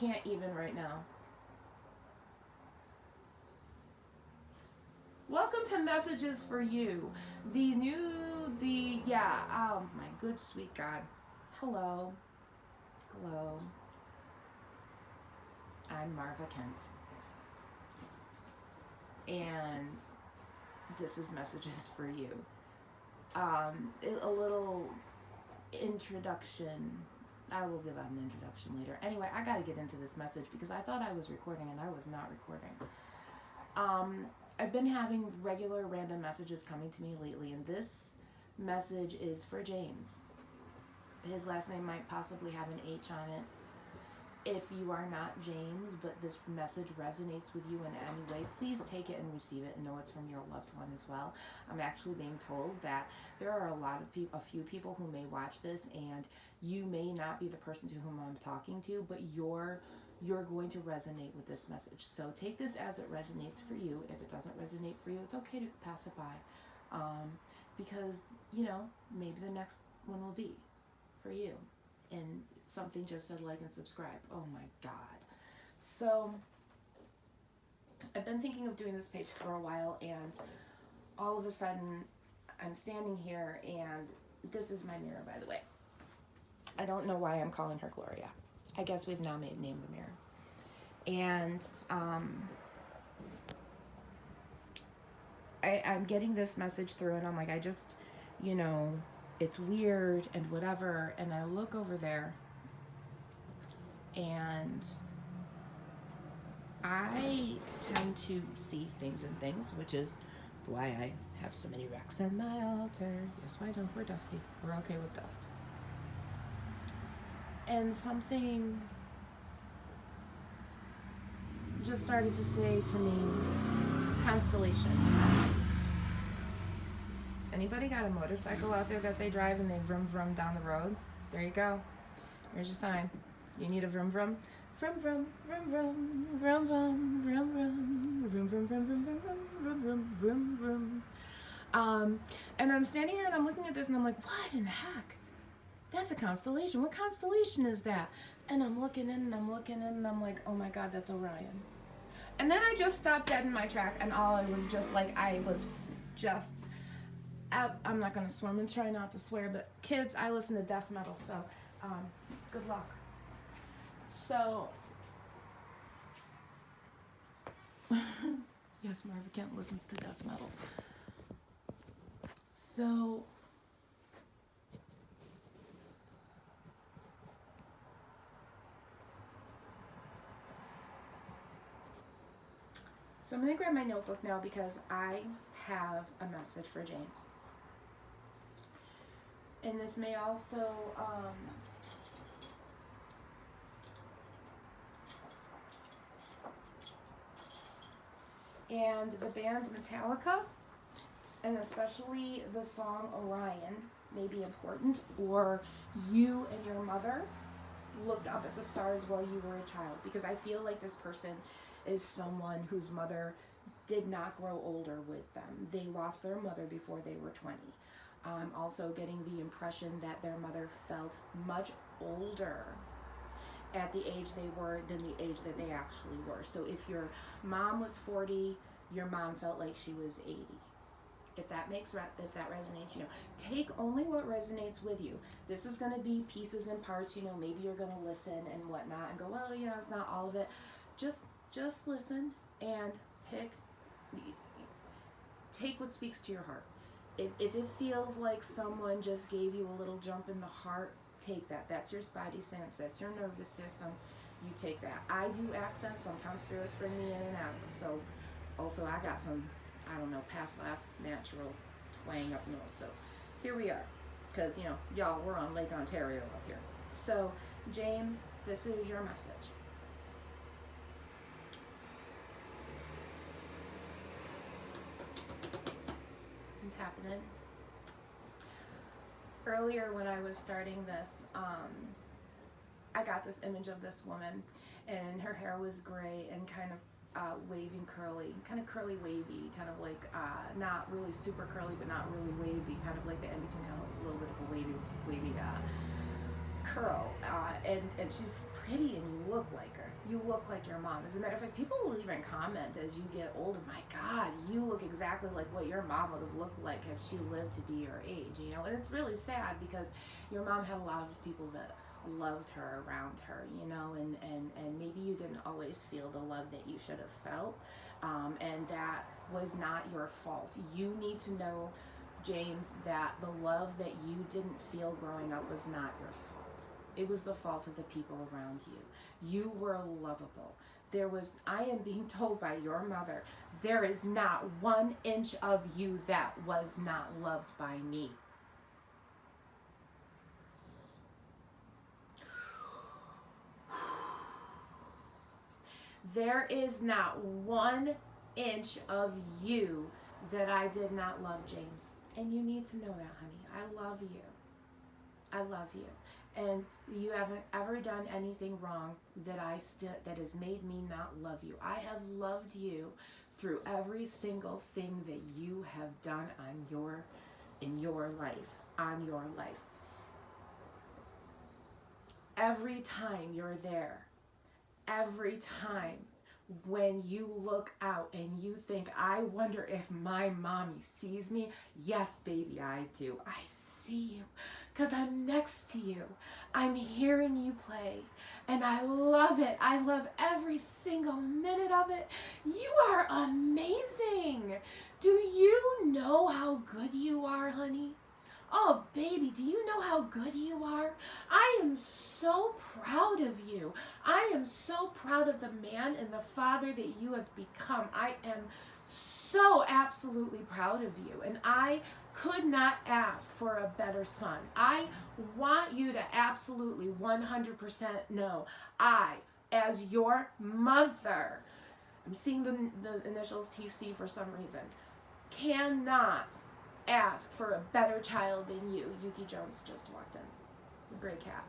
can't even right now. Welcome to Messages for You. Oh my good sweet God. Hello. Hello. I'm Marva Kent. And this is Messages for You. A little introduction. I will give out an introduction later. Anyway, I gotta get into this message because I thought I was recording and I was not recording. I've been having regular random messages coming to me lately, and this message is for James. His last name might possibly have an H on it. If you are not James, but this message resonates with you in any way, please take it and receive it and know it's from your loved one as well. I'm actually being told that there are a few people who may watch this, and you may not be the person to whom I'm talking to, but you're going to resonate with this message. So take this as it resonates for you. If it doesn't resonate for you, it's okay to pass it by. Because, maybe the next one will be for you. And something just said like and subscribe. Oh my God. So I've been thinking of doing this page for a while, and all of a sudden I'm standing here, and this is my mirror, by the way. I don't know why I'm calling her Gloria. I guess we've now named the mirror. And I'm getting this message through, and I'm like, it's weird and whatever. And I look over there, and I tend to see things and things, which is why I have so many wrecks on my altar. Yes, why don't? We're dusty. We're okay with dust. And something just started to say to me, constellation. Anybody got a motorcycle out there that they drive and they vroom vroom down the road? There you go. Here's your sign. You need a vroom vroom. Vroom vroom vroom vroom vroom vroom vroom vroom vroom vroom vroom vroom vroom vroom vroom vroom. And I'm standing here and I'm looking at this and I'm like, what in the heck? That's a constellation. What constellation is that? And I'm looking in and I'm looking in and I'm like, oh my God, that's Orion. And then I just stopped dead in my track, and all I was just like, I'm not going to swear. I'm going to try not to swear, but kids, I listen to death metal, so good luck. So, yes, Marva Kent listens to death metal. So, I'm going to grab my notebook now because I have a message for James. And this may also, and the band Metallica, and especially the song Orion, may be important, or you and your mother looked up at the stars while you were a child, because I feel like this person is someone whose mother did not grow older with them. They lost their mother before they were 20. I'm also getting the impression that their mother felt much older at the age they were than the age that they actually were. So if your mom was 40, your mom felt like she was 80. If that resonates, take only what resonates with you. This is going to be pieces and parts, maybe you're going to listen and whatnot and go, well, it's not all of it. Just listen and take what speaks to your heart. If it feels like someone just gave you a little jump in the heart, take that. That's your spidey sense. That's your nervous system. You take that. I do accents. Sometimes spirits bring me in and out. So also I got some, past life natural twang up north. So here we are. Because, y'all, we're on Lake Ontario up here. So, James, this is your message. I'm tapping it. Earlier when I was starting this, I got this image of this woman, and her hair was gray and kind of waving curly, kind of curly wavy, kind of like not really super curly but not really wavy, kind of like the in-between, kind of a little bit of a wavy curl, and she's pretty, and you look like her. You look like your mom. As a matter of fact, people will even comment as you get older, my God, you look exactly like what your mom would have looked like had she lived to be your age, you know? And it's really sad because your mom had a lot of people that loved her around her, you know, and maybe you didn't always feel the love that you should have felt, and that was not your fault. You need to know, James, that the love that you didn't feel growing up was not your fault. It was the fault of the people around you. You were lovable. I am being told by your mother, there is not 1 inch of you that was not loved by me. There is not 1 inch of you that I did not love, James. And you need to know that, honey. I love you. I love you. And you haven't ever done anything wrong that has made me not love you. I have loved you through every single thing that you have done in your life. Every time you're there, every time when you look out and you think, I wonder if my mommy sees me. Yes, baby, I do. I see you because I'm next to you. I'm hearing you play and I love it. I love every single minute of it. You are amazing. Do you know how good you are, honey? Oh, baby, do you know how good you are? I am so proud of you. I am so proud of the man and the father that you have become. I am so absolutely proud of you. And I could not ask for a better son. I want you to absolutely 100% know, I, as your mother, I'm seeing the initials TC for some reason, cannot ask for a better child than you. Yuki Jones just walked in. The gray cat.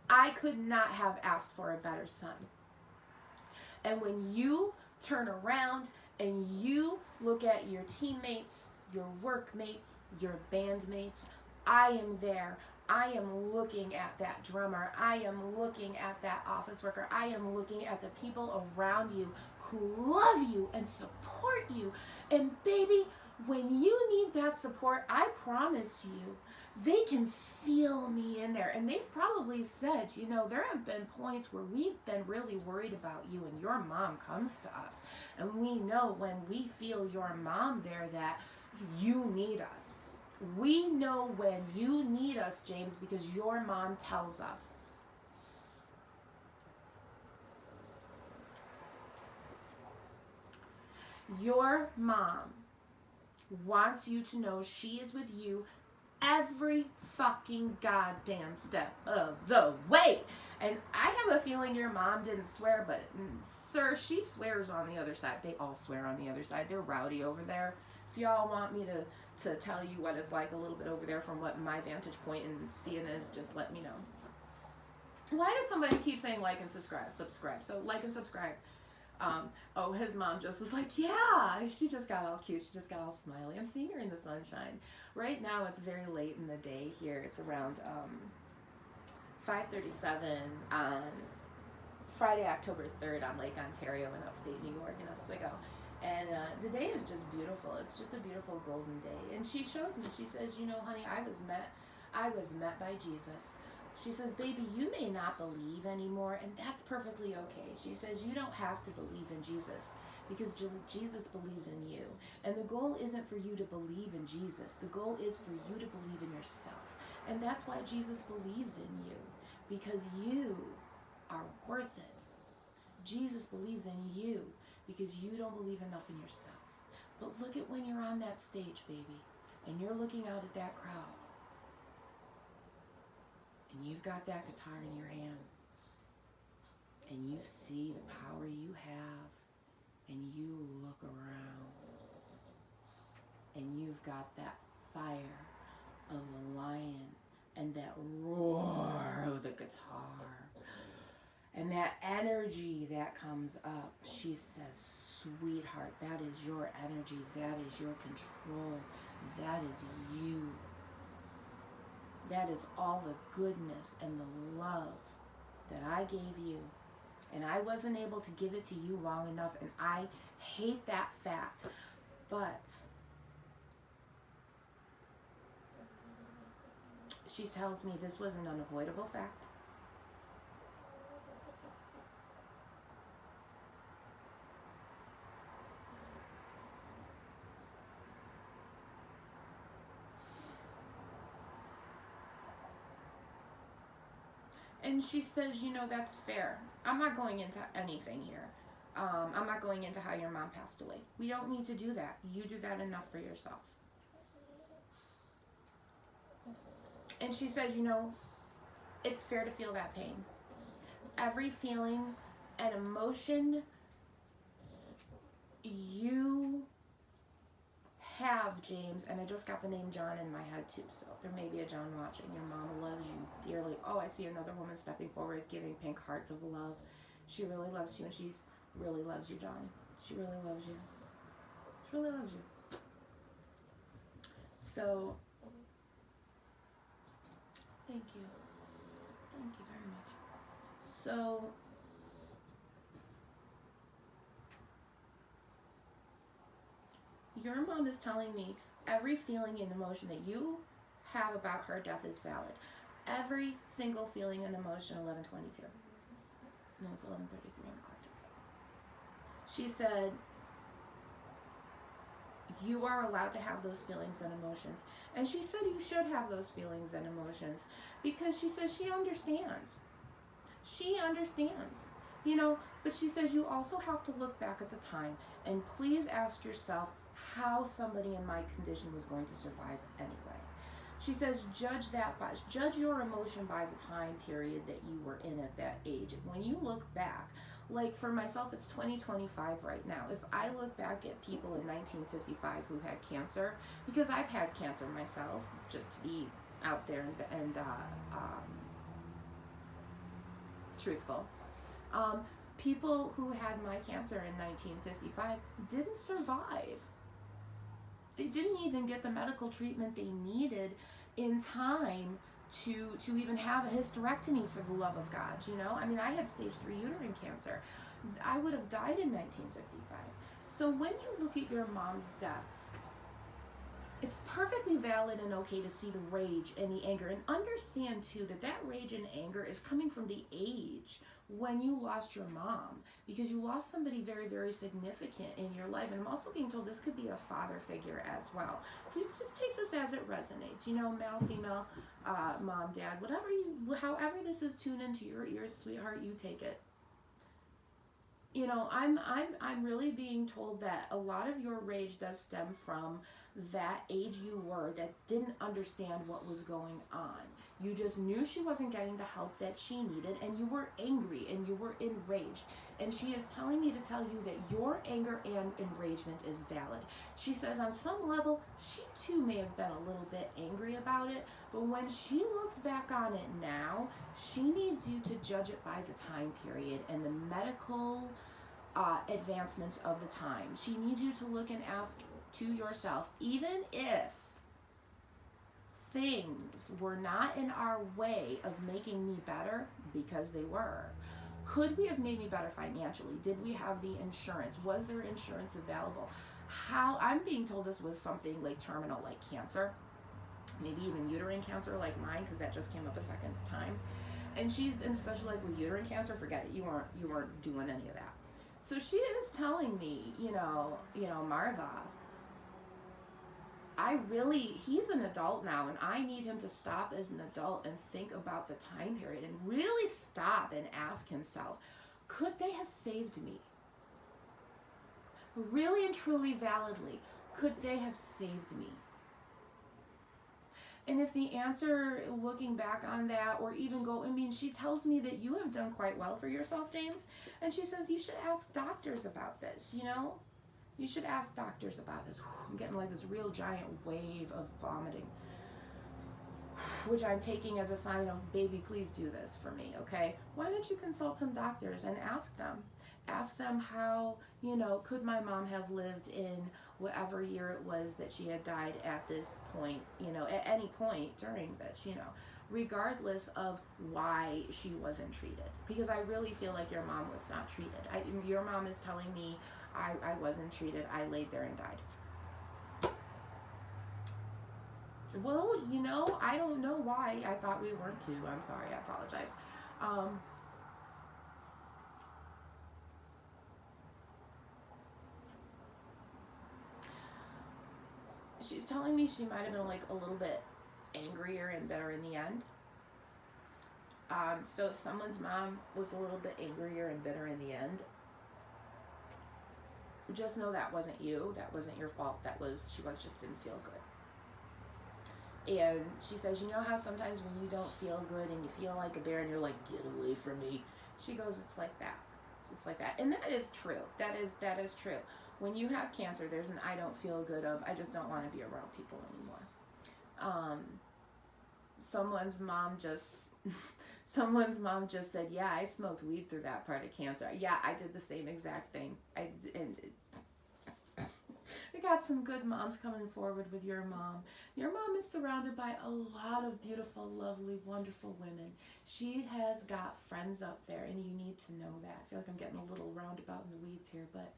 I could not have asked for a better son. And when you turn around and you look at your teammates, your workmates, your bandmates, I am there. I am looking at that drummer. I am looking at that office worker. I am looking at the people around you who love you and support you. And baby, when you need that support, I promise you, they can feel me in there. And they've probably said, you know, there have been points where we've been really worried about you and your mom comes to us. And we know when we feel your mom there that you need us. We know when you need us, James, because your mom tells us. Your mom wants you to know she is with you every fucking goddamn step of the way. And I have a feeling your mom didn't swear, but sir, she swears on the other side. They all swear on the other side. They're rowdy over there. If y'all want me to tell you what it's like a little bit over there from what my vantage point and seeing is, just let me know. Why does somebody keep saying like and subscribe? So like and subscribe. Oh, his mom just was like, yeah, she just got all cute. She just got all smiley. I'm seeing her in the sunshine. Right now, it's very late in the day here. It's around 5:37 on Friday, October 3rd on Lake Ontario in upstate New York in Oswego. And the day is just beautiful. It's just a beautiful golden day. And she shows me, she says, you know, honey, I was met by Jesus. She says, baby, you may not believe anymore, and that's perfectly okay. She says, you don't have to believe in Jesus because Jesus believes in you. And the goal isn't for you to believe in Jesus. The goal is for you to believe in yourself. And that's why Jesus believes in you, because you are worth it. Jesus believes in you because you don't believe enough in yourself. But look at when you're on that stage, baby, and you're looking out at that crowd. And you've got that guitar in your hands, and you see the power you have, and you look around, and you've got that fire of the lion, and that roar of the guitar, and that energy that comes up. She says, sweetheart, that is your energy, that is your control, that is you. That is all the goodness and the love that I gave you. And I wasn't able to give it to you long enough, and I hate that fact. But she tells me this was an unavoidable fact. And she says, that's fair. I'm not going into anything here. I'm not going into how your mom passed away. We don't need to do that. You do that enough for yourself. And she says, it's fair to feel that pain. Every feeling and emotion you have, James, and I just got the name John in my head too, so there may be a John watching. Your mom loves you dearly. Oh, I see another woman stepping forward, giving pink hearts of love. She really loves you, and she's really loves you, John. She really loves you. She really loves you. So, thank you. Thank you very much. So, your mom is telling me every feeling and emotion that you have about her death is valid. Every single feeling and emotion, 11:22. No, it's 11:33 in the cards. She said, you are allowed to have those feelings and emotions. And she said you should have those feelings and emotions because she says she understands. She understands. But she says you also have to look back at the time and please ask yourself how somebody in my condition was going to survive anyway. She says judge your emotion by the time period that you were in at that age. When you look back, like for myself, it's 2025 right now. If I look back at people in 1955 who had cancer, because I've had cancer myself, just to be out there and truthful. People who had my cancer in 1955 didn't survive. They didn't even get the medical treatment they needed in time to even have a hysterectomy, for the love of God, I had stage 3 uterine cancer. I would have died in 1955. So when you look at your mom's death, it's perfectly valid and okay to see the rage and the anger, and understand too that rage and anger is coming from the age when you lost your mom, because you lost somebody very, very significant in your life. And I'm also being told this could be a father figure as well. So just take this as it resonates, male, female, mom, dad, however this is tuned into your ears, sweetheart, you take it. I'm really being told that a lot of your rage does stem from that age you were that didn't understand what was going on. You just knew she wasn't getting the help that she needed, and you were angry and you were enraged. And she is telling me to tell you that your anger and enragement is valid. She says on some level, she too may have been a little bit angry about it, but when she looks back on it now, she needs you to judge it by the time period and the medical advancements of the time. She needs you to look and ask to yourself, even if things were not in our way of making me better, because they were, could we have made me better financially? Did we have the insurance? Was there insurance available? I'm being told this was something like terminal, like cancer, maybe even uterine cancer like mine, because that just came up a second time. And especially like with uterine cancer, forget it, you weren't doing any of that. So she is telling me, Marva, he's an adult now, and I need him to stop as an adult and think about the time period and really stop and ask himself, could they have saved me? Really and truly validly, could they have saved me? And if the answer, looking back on that, or even she tells me that you have done quite well for yourself, James, and she says you should ask doctors about this, You should ask doctors about this. I'm getting like this real giant wave of vomiting, which I'm taking as a sign of, baby, please do this for me, okay? Why don't you consult some doctors and ask them? Ask them how, could my mom have lived in whatever year it was that she had died at this point, at any point during this, regardless of why she wasn't treated. Because I really feel like your mom was not treated. Your mom is telling me I wasn't treated. I laid there and died. Well, I don't know why I thought we weren't too. I'm sorry. I apologize. She's telling me she might have been like a little bit angrier and bitter in the end. So if someone's mom was a little bit angrier and bitter in the end, just know that wasn't you. That wasn't your fault. She just didn't feel good. And she says, how sometimes when you don't feel good and you feel like a bear and you're like, get away from me. She goes, it's like that. It's like that. And that is true. That is true. When you have cancer, there's an I don't feel good of, I just don't want to be around people anymore. Someone's mom just said, yeah, I smoked weed through that part of cancer. Yeah, I did the same exact thing. We got some good moms coming forward with your mom. Your mom is surrounded by a lot of beautiful, lovely, wonderful women. She has got friends up there, and you need to know that. I feel like I'm getting a little roundabout in the weeds here, but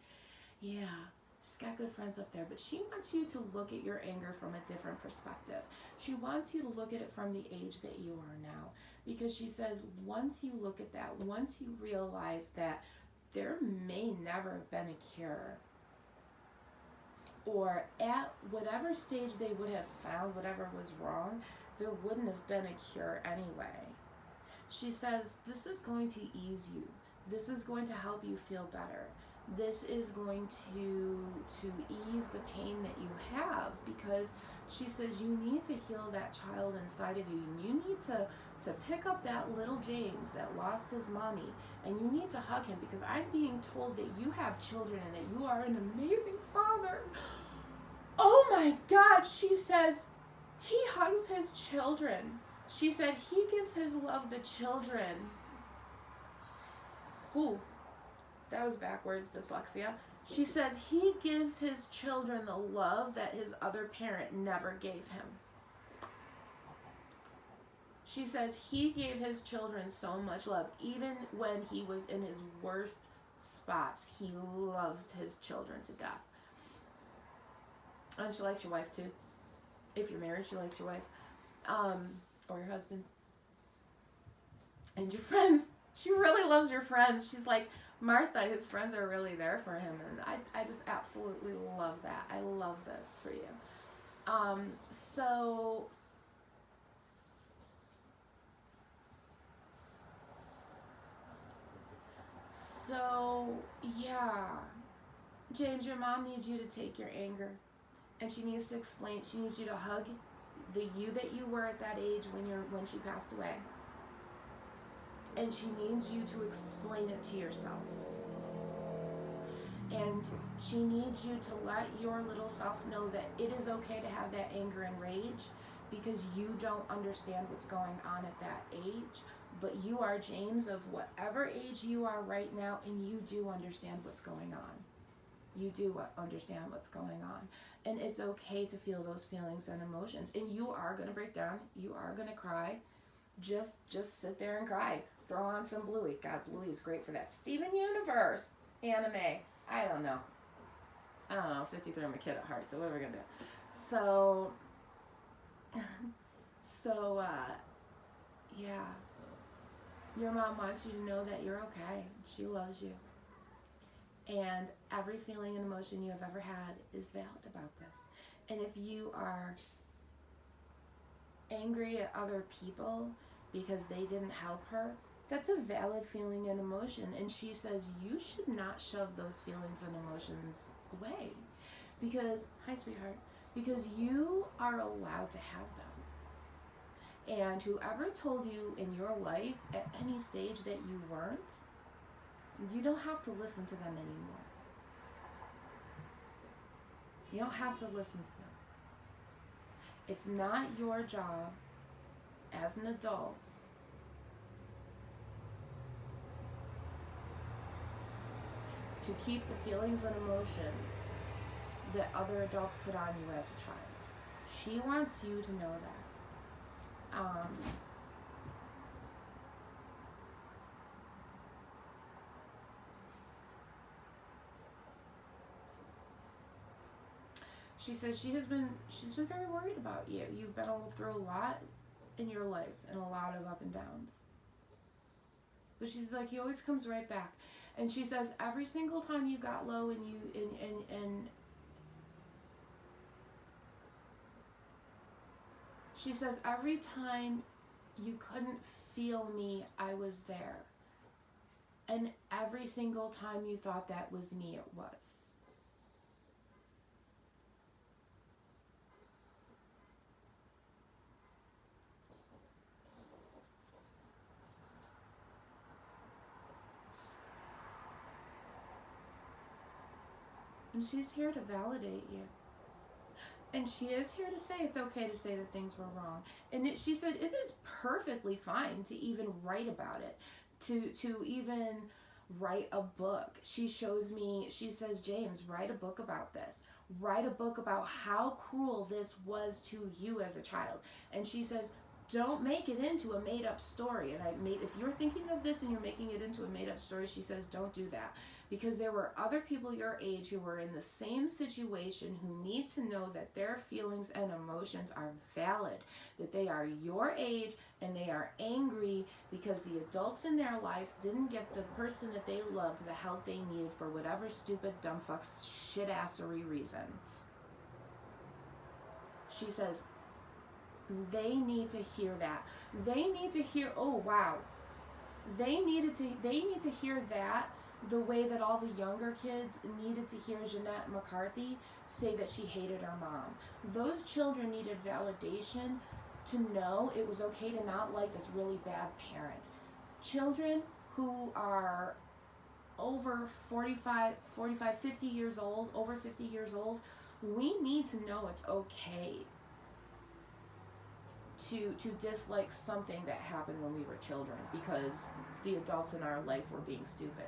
yeah, she's got good friends up there. But she wants you to look at your anger from a different perspective. She wants you to look at it from the age that you are now. Because she says once you look at that, once you realize that there may never have been a cure, or at whatever stage they would have found whatever was wrong, there wouldn't have been a cure anyway. She says this is going to ease you. This is going to help you feel better. This is going to ease the pain that you have, because she says you need to heal that child inside of you. You need to pick up that little James that lost his mommy, and you need to hug him, because I'm being told that you have children and that you are an amazing father. Oh my God, she says he hugs his children. She said he gives his love to children. Ooh, that was backwards, dyslexia. She says he gives his children the love that his other parent never gave him. She says he gave his children so much love. Even when he was in his worst spots, he loves his children to death. And she likes your wife too. If you're married, she likes your wife. Or your husband. And your friends. She really loves your friends. She's like, Martha, his friends are really there for him. And I just absolutely love that. I love this for you. So, yeah. James, your mom needs you to take your anger. And she needs to explain, she needs you to hug the you that you were at that age when she passed away. And she needs you to explain it to yourself. And she needs you to let your little self know that it is okay to have that anger and rage, because you don't understand what's going on at that age. But you are James of whatever age you are right now, and you do understand what's going on. You do understand what's going on. And it's okay to feel those feelings and emotions. And you are going to break down. You are going to cry. Just sit there and cry. Throw on some Bluey. God, Bluey is great for that. Steven Universe anime. I don't know. 53, I'm a kid at heart, so what are we going to do? Yeah. Your mom wants you to know that you're okay. She loves you. And every feeling and emotion you have ever had is valid about this. And if you are angry at other people because they didn't help her, that's a valid feeling and emotion. And she says you should not shove those feelings and emotions away. Because, hi sweetheart, because you are allowed to have them. And whoever told you in your life at any stage that you weren't, you don't have to listen to them anymore. You don't have to listen to them. It's not your job as an adult to keep the feelings and emotions that other adults put on you as a child. She wants you to know that. She says she's been very worried about you. You've been through a lot in your life and a lot of up and downs. But she's like, he always comes right back. And she says every single time you got low and she says every time you couldn't feel me, I was there. And every single time you thought that was me, it was. And she's here to validate you. And she is here to say it's okay to say that things were wrong. And she said it is perfectly fine to even write about it, to even write a book. She shows me, she says, James, write a book about this. Write a book about how cruel this was to you as a child. And she says, don't make it into a made-up story. And if you're thinking of this and you're making it into a made-up story, she says, don't do that. Because there were other people your age who were in the same situation who need to know that their feelings and emotions are valid, that they are your age and they are angry because the adults in their lives didn't get the person that they loved the help they needed for whatever stupid, dumb fuck, shit-assery reason. She says, they need to hear that. They need to hear, oh wow. They need to hear that the way that all the younger kids needed to hear Jeanette McCarthy say that she hated her mom. Those children needed validation to know it was okay to not like this really bad parent. Children who are over 45, 50 years old, over 50 years old, we need to know it's okay to dislike something that happened when we were children because the adults in our life were being stupid.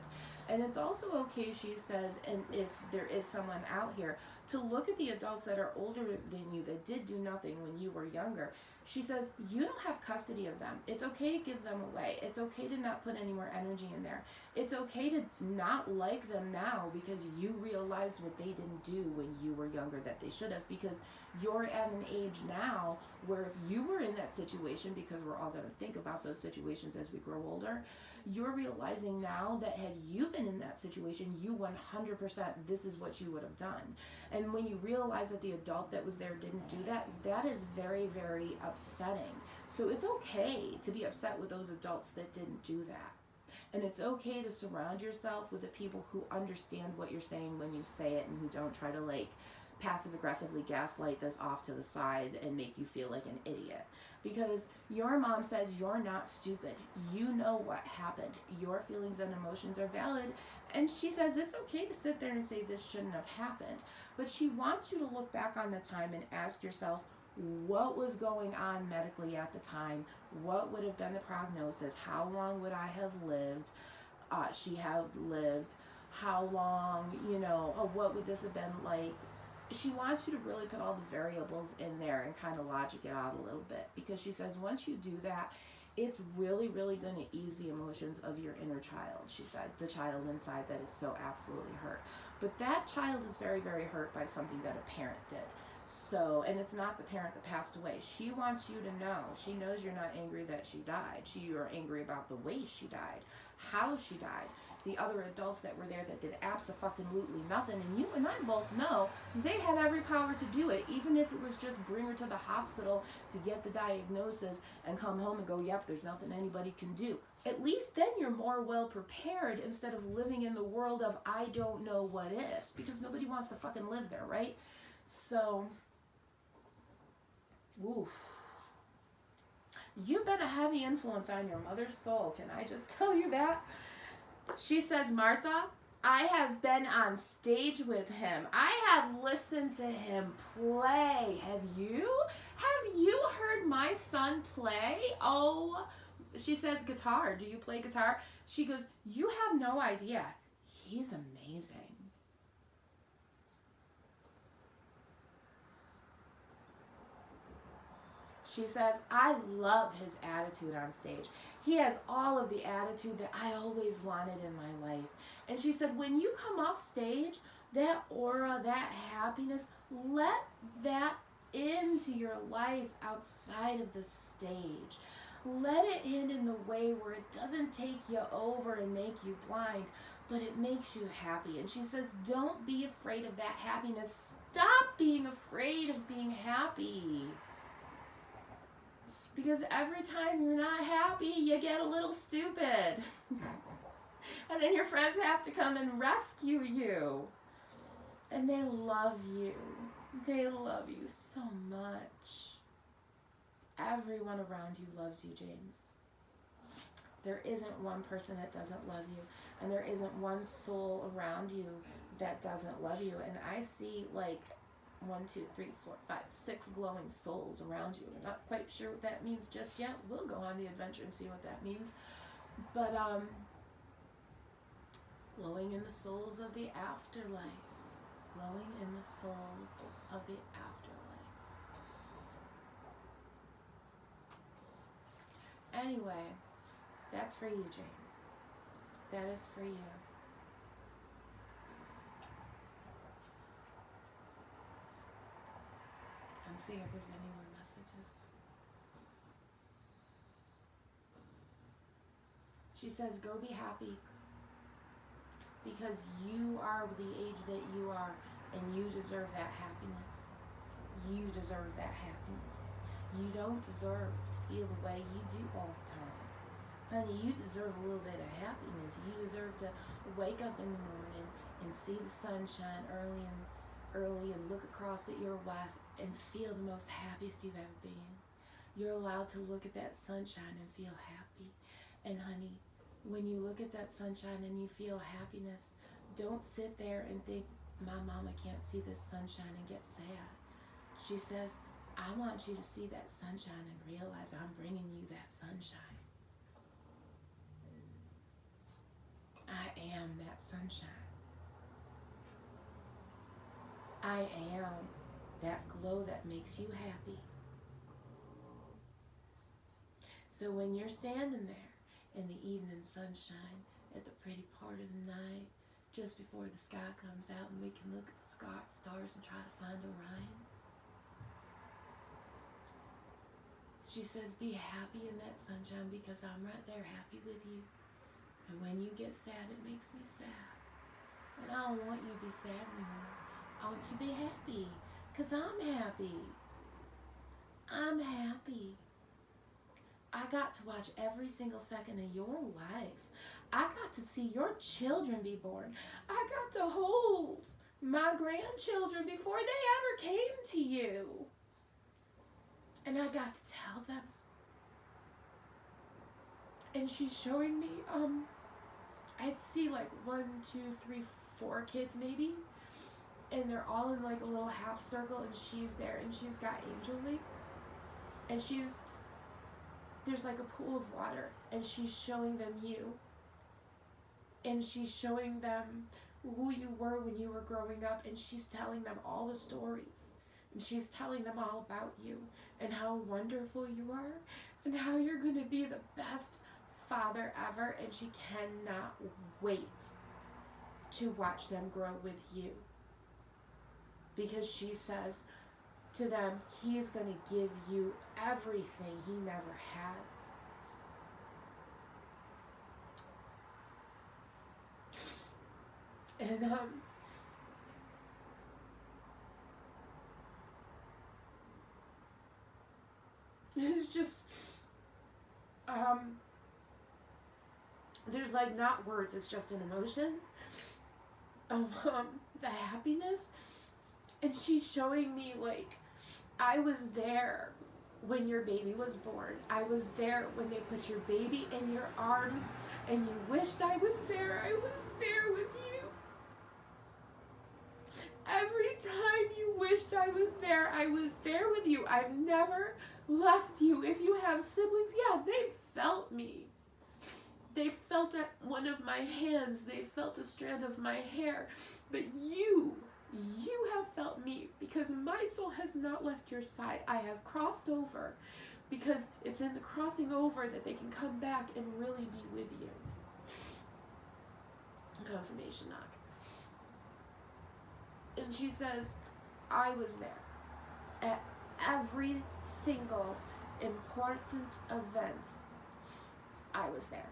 And it's also okay, she says, and if there is someone out here, to look at the adults that are older than you that did do nothing when you were younger. She says, you don't have custody of them. It's okay to give them away. It's okay to not put any more energy in there. It's okay to not like them now because you realized what they didn't do when you were younger that they should have, because you're at an age now where if you were in that situation, because we're all going to think about those situations as we grow older, you're realizing now that had you been in that situation, you 100%, this is what you would have done. And when you realize that the adult that was there didn't do that, that is very, very upsetting. So it's okay to be upset with those adults that didn't do that. And it's okay to surround yourself with the people who understand what you're saying when you say it and who don't try to passive aggressively gaslight this off to the side and make you feel like an idiot. Because your mom says you're not stupid. You know what happened. Your feelings and emotions are valid. And she says it's okay to sit there and say this shouldn't have happened. But she wants you to look back on the time and ask yourself, what was going on medically at the time? What would have been the prognosis? How long would I have lived? She have lived. How long, what would this have been like? She wants you to really put all the variables in there and kind of logic it out a little bit, because she says once you do that, it's really, really going to ease the emotions of your inner child. She said, the child inside that is so absolutely hurt. But that child is very, very hurt by something that a parent did. So, and it's not the parent that passed away. She wants you to know. She knows you're not angry that she died. You are angry about the way she died, how she died. The other adults that were there that did abso-fucking-lutely nothing, and you and I both know they had every power to do it, even if it was just bring her to the hospital to get the diagnosis and come home and go, yep, there's nothing anybody can do. At least then you're more well prepared instead of living in the world of I don't know what is, because nobody wants to fucking live there, right? So, oof. You've been a heavy influence on your mother's soul, can I just tell you that? She says, Martha, I have been on stage with him. I have listened to him play. Have you? Have you heard my son play? Oh, she says, guitar. Do you play guitar? She goes, you have no idea. He's amazing. She says, I love his attitude on stage. He has all of the attitude that I always wanted in my life. And she said, when you come off stage, that aura, that happiness, let that into your life outside of the stage. Let it in the way where it doesn't take you over and make you blind, but it makes you happy. And she says, don't be afraid of that happiness. Stop being afraid of being happy. Because every time you're not happy, you get a little stupid. And then your friends have to come and rescue you. And they love you. They love you so much. Everyone around you loves you, James. There isn't one person that doesn't love you. And there isn't one soul around you that doesn't love you. And I see like 1, 2, 3, 4, 5, 6 glowing souls around you. I'm not quite sure what that means just yet. We'll go on the adventure and see what that means. But glowing in the souls of the afterlife. Glowing in the souls of the afterlife. Anyway, that's for you, James. That is for you. I'm seeing if there's any more messages. She says, go be happy. Because you are the age that you are, and you deserve that happiness. You deserve that happiness. You don't deserve to feel the way you do all the time. Honey, you deserve a little bit of happiness. You deserve to wake up in the morning and see the sunshine early and look across at your wife and feel the most happiest you've ever been. You're allowed to look at that sunshine and feel happy. And honey, when you look at that sunshine and you feel happiness, don't sit there and think, my mama can't see this sunshine and get sad. She says, I want you to see that sunshine and realize I'm bringing you that sunshine. I am that sunshine. I am that glow that makes you happy. So when you're standing there in the evening sunshine at the pretty part of the night, just before the sky comes out and we can look at the stars and try to find Orion, she says, be happy in that sunshine because I'm right there happy with you. And when you get sad, it makes me sad. And I don't want you to be sad anymore. I want you to be happy because I'm happy. I'm happy. I got to watch every single second of your life. I got to see your children be born. I got to hold my grandchildren before they ever came to you. And I got to tell them. And she's showing me, I'd see like 1, 2, 3, 4 kids maybe. And they're all in like a little half circle and she's there and she's got angel wings. And there's like a pool of water and she's showing them you. And she's showing them who you were when you were growing up, and she's telling them all the stories. And she's telling them all about you and how wonderful you are and how you're going to be the best father ever, and she cannot wait to watch them grow with you. Because she says to them, he's going to give you everything he never had. And it's just there's like not words, it's just an emotion of the happiness. And she's showing me like I was there when your baby was born. I was there when they put your baby in your arms and you wished I was there. I was there with you. Every time you wished I was there with you. I've never left you. If you have siblings, yeah, they felt me. They felt one of my hands. They felt a strand of my hair. But you you have felt me, because my soul has not left your side. I have crossed over, because it's in the crossing over that they can come back and really be with you. Confirmation knock. And she says, I was there at every single important event. I was there.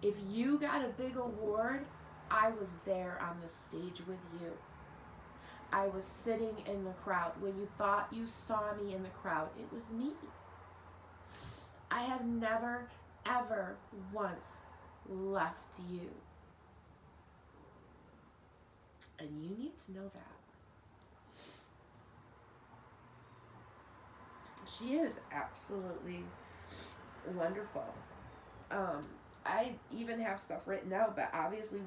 If you got a big award, I was there on the stage with you. I was sitting in the crowd. When you thought you saw me in the crowd, it was me. I have never, ever once left you. And you need to know that. She is absolutely wonderful. I even have stuff written out, but obviously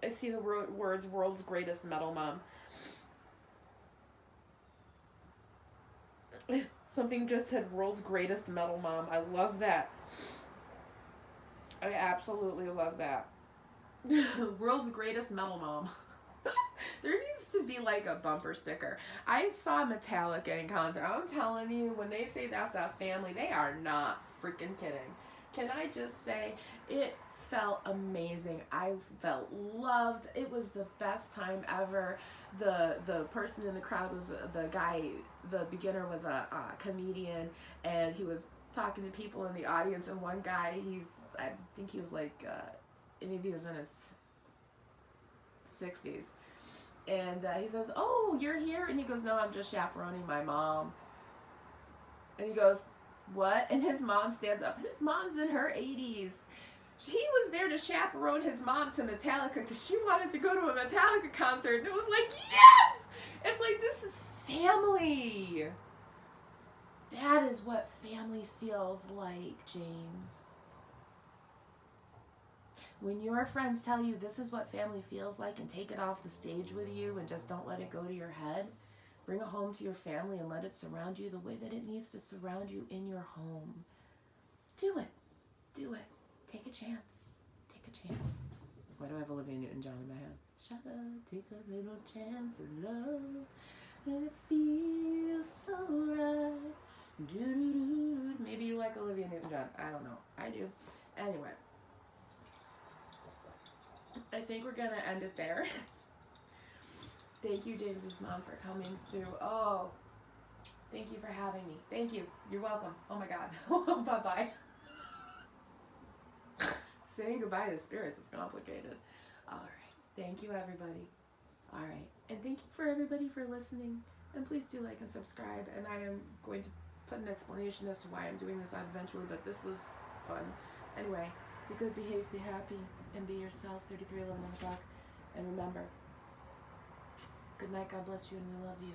I see the words world's greatest metal mom. Something just said world's greatest metal mom. I love that. I absolutely love that. World's greatest metal mom. There needs to be like a bumper sticker. I saw Metallica in concert. I'm telling you, when they say that's a family, they are not freaking kidding. Can I just say, it felt amazing. I felt loved. It was the best time ever. The person in the crowd was the guy, the beginner was a comedian, and he was talking to people in the audience, and one guy, I think he was like, maybe he was in his 60s. And he says, oh, you're here? And he goes, no, I'm just chaperoning my mom. And he goes, what? And his mom stands up. His mom's in her 80s. He was there to chaperone his mom to Metallica because she wanted to go to a Metallica concert. And it was like, yes! It's like, this is family. That is what family feels like, James. When your friends tell you this is what family feels like and take it off the stage with you and just don't let it go to your head, bring it home to your family and let it surround you the way that it needs to surround you in your home. Do it. Do it. Take a chance. Take a chance. Why do I have Olivia Newton-John in my head? Shut up, take a little chance of love, and it feels so right. Do-do-do-do. Maybe you like Olivia Newton-John. I don't know. I do. Anyway. I think we're going to end it there. Thank you, James's mom, for coming through. Oh, thank you for having me. Thank you. You're welcome. Oh, my God. Bye-bye. Saying goodbye to spirits is complicated. All right. Thank you, everybody. All right. And thank you for everybody for listening. And please do like and subscribe. And I am going to put an explanation as to why I'm doing this out eventually, but this was fun. Anyway, be good, behave, be happy, and be yourself. 3311 on the clock. And remember, good night, God bless you, and we love you.